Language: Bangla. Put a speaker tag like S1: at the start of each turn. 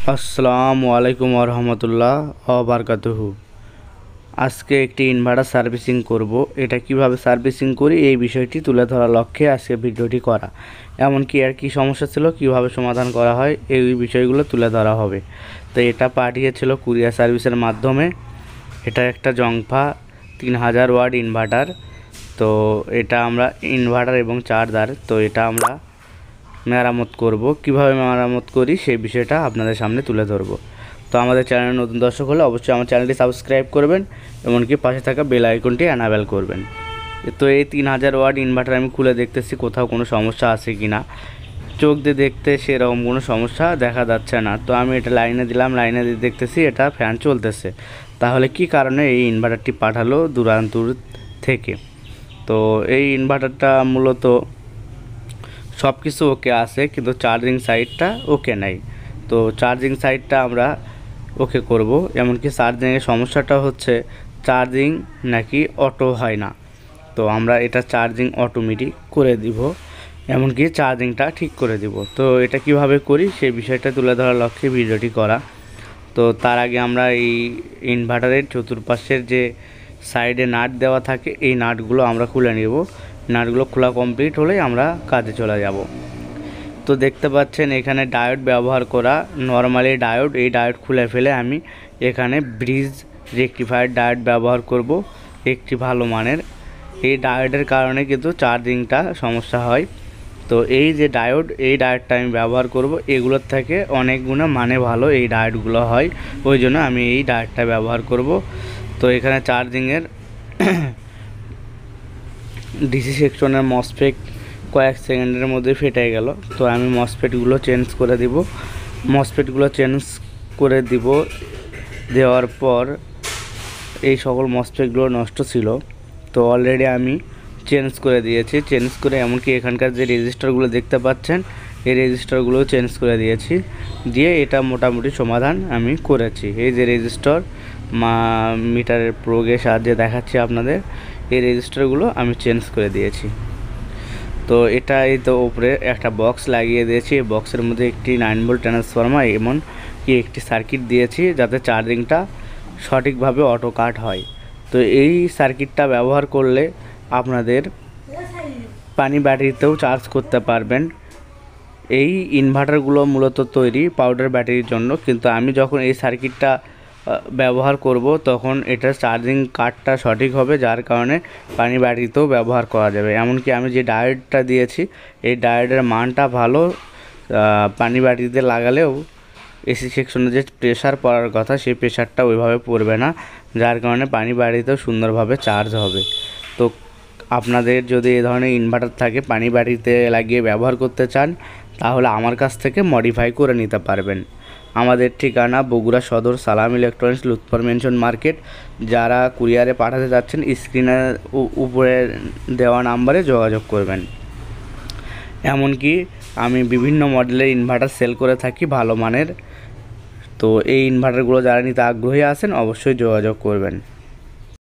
S1: আসসালামু আলাইকুম রহমতুল্লাহ বারাকাতুহু। আজকে একটি ইনভার্টার সার্ভিসিং করব। এটা কিভাবে সার্ভিসিং করি এই বিষয়টি তুলে ধরার লক্ষ্যে আজকে ভিডিওটি করা। এমনকি আর কি সমস্যা ছিল, কিভাবে সমাধান করা হয়, এই বিষয়গুলো তুলে ধরা হবে। তো এটা পাঠিয়েছিল কুরিয়ার সার্ভিসের মাধ্যমে। এটা একটা জংফা 3000 ওয়াট ইনভার্টার। তো এটা আমরা ইনভার্টার এবং চার্জার, তো এটা আমরা মেরামত করব। কিভাবে মেরামত করি সেই বিষয়টা আপনাদের সামনে তুলে ধরব। তো আমাদের চ্যানেলে নতুন দর্শক হলে অবশ্যই আমার চ্যানেলটি সাবস্ক্রাইব করবেন, এমনকি পাশে থাকা বেল আইকনটি অ্যানাবেল করবেন। তো এই 3000 ওয়াট ইনভার্টার আমি খুলে দেখতেছি কোথাও কোনো সমস্যা আছে কি না। চোখ দিয়ে দেখতে সেরকম কোনো সমস্যা দেখা যাচ্ছে না। তো আমি এটা লাইনে দিলাম, লাইনে দিয়ে দেখতেছি এটা ফ্যান চলতেছে। তাহলে কি কারণে এই ইনভার্টারটি পাঠালো দূরান্তর থেকে? তো এই ইনভার্টারটা মূলত সব কিছু ওকে আছে, কিন্তু চার্জিং সাইডটা ওকে নাই। তো চার্জিং সাইডটা আমরা ওকে করব। এমনকি চার্জিংয়ের সমস্যাটা হচ্ছে চার্জিং নাকি অটো হয় না। তো আমরা এটা চার্জিং অটোমেটিক করে দিব, এমনকি চার্জিংটা ঠিক করে দিব। তো এটা কিভাবে করি সেই বিষয়টা তুলে ধরার লক্ষ্যে ভিডিওটি করা। তো তার আগে আমরা এই ইনভার্টারের চতুর্পাশের যে সাইডে নাট দেওয়া থাকে এই নাটগুলো আমরা খুলে নেব। নাটগুলো খোলা কমপ্লিট হলেই আমরা কাজে চলে যাব। তো দেখতে পাচ্ছেন এখানে ডায়োড ব্যবহার করা, নর্মালি ডায়োড। এই ডায়োড খুলে ফেলে আমি এখানে ব্রিজ রেকটিফায়ার ডায়োড ব্যবহার করব, একটি ভালো মানের। এই ডায়োডের কারণে কিন্তু চার্জিংটা সমস্যা হয়। তো এই যে ডায়োড, এই ডায়োডটা আমি ব্যবহার করব। এগুলোর থেকে অনেক গুণে মানে ভালো এই ডায়োডগুলো হয়, ওই জন্য আমি এই ডায়োডটা ব্যবহার করব। তো এখানে চার্জিংয়ের ডিসি সেকশনের মসফেট কয়েক সেকেন্ডের মধ্যে ফেটে গেল। তো আমি মসফেটগুলো চেঞ্জ করে দিব। মসফেটগুলো চেঞ্জ করে দিব, দেওয়ার পর এই সকল মসফেটগুলো নষ্ট ছিল, তো অলরেডি আমি চেঞ্জ করে দিয়েছি। চেঞ্জ করে এমনকি এখানকার যে রেজিস্টারগুলো দেখতে পাচ্ছেন এই রেজিস্টারগুলোও চেঞ্জ করে দিয়েছি। দিয়ে এটা মোটামুটি সমাধান আমি করেছি। এই যে রেজিস্টার মিটারের প্রোগের সাহায্যে দেখাচ্ছি আপনাদের, এই রেজিস্টারগুলো আমি চেঞ্জ করে দিয়েছি। তো এটা এই তো উপরে একটা বক্স লাগিয়ে দিয়েছি। এই বক্সের মধ্যে একটি 9 ভোল্ট ট্রান্সফরমার এমন কি একটি সার্কিট দিয়েছি যাতে চার্জিংটা সঠিকভাবে অটো কাট হয়। তো এই সার্কিটটা ব্যবহার করলে আপনাদের পানি ব্যাটারিতেও চার্জ করতে পারবেন। এই ইনভার্টারগুলো মূলত তৈরি পাউডার ব্যাটারির জন্য, কিন্তু আমি যখন এই সার্কিটটা ব্যবহার করব তখন এটার চার্জিং কাটটা সঠিক হবে, যার কারণে পানি ব্যাটারিতেও ব্যবহার করা যাবে। এমনকি আমি যে ডায়োডটা দিয়েছি এই ডায়োডের মানটা ভালো, পানি ব্যাটারিতে লাগালেও এসি সেকশনে যে প্রেশার পড়ার কথা সেই প্রেশারটা ওইভাবে পড়বে না, যার কারণে পানি ব্যাটারিতেও সুন্দরভাবে চার্জ হবে। তো আপনাদের যদি এই ধরনের ইনভার্টার থাকে পানি ব্যাটারিতে লাগিয়ে ব্যবহার করতে চান তাহলে আমার কাছ থেকে মডিফাই করে নিতে পারবেন। আমাদের ঠিকানা বগুড়া সদর সালাম ইলেকট্রনিক্স, লুৎফর মেনশন মার্কেট। যারা কুরিয়ারে পাঠাতে যাচ্ছেন স্ক্রিনের উপরে দেওয়া নাম্বারে যোগাযোগ করবেন। এমনকি আমি বিভিন্ন মডেলের ইনভার্টার সেল করে থাকি ভালো মানের। তো এই ইনভার্টারগুলো যারা নিতে আগ্রহী আছেন অবশ্যই যোগাযোগ করবেন।